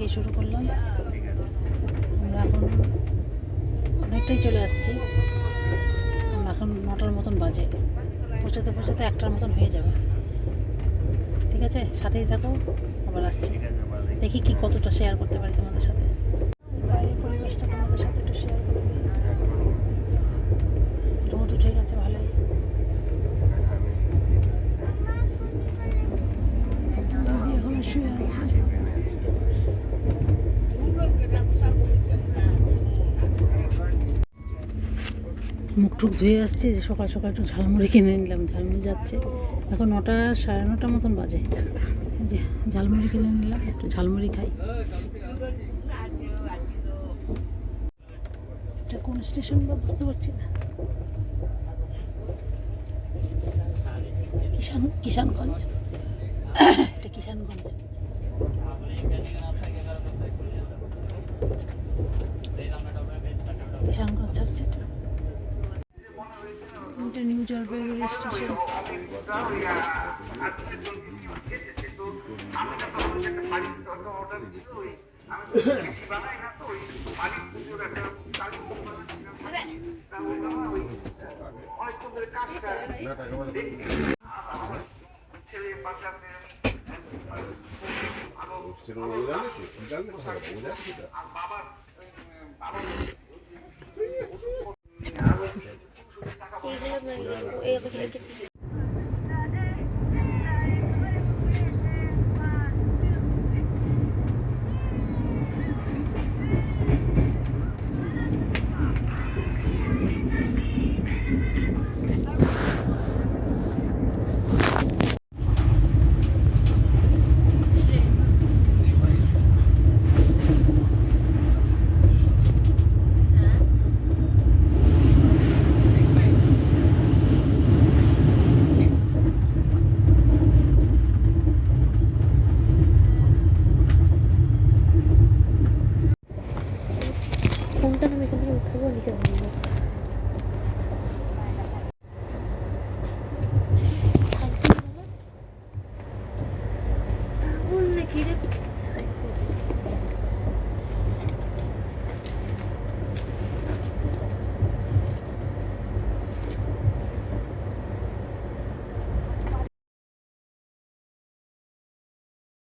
থেকেই শুরু করলাম। আমরা এখন অনেকটাই চলে আসছি। আমরা এখন 9টার মতন বাজে, পৌঁছাতে পৌঁছাতে 1টার মতন হয়ে যাবে। ঠিক আছে, সাথেই থাকো, আবার আসছি। দেখি কি কতটা শেয়ার করতে পারি তোমাদের সাথে। বাইরের পরিবেশটা তোমাদের সাথে একটু শেয়ার করে দিই। রোদ উঠে গেছে ভালোই। এখন শুয়ে আছে। মুখ টুক ধুয়ে আসছি, যে সকাল সকাল একটু ঝালমুড়ি কিনে নিলাম। ঝালমুড়ি যাচ্ছে, এখন 9টা 9:30 মতন বাজে। যে ঝালমুড়ি কিনে নিলাম, একটু ঝালমুড়ি খাই। এটা কোন স্টেশন বা বুঝতে পারছি না। কিষানগঞ্জ। এটা কিষানগঞ্জ। কিষানগঞ্জ ছাড়ছে এটা। এটা নিউ জলপাইগুড়ি স্টেশন। কোনটা নামে এখান থেকে উঠবো, নিচে বলবো বললে কি রে।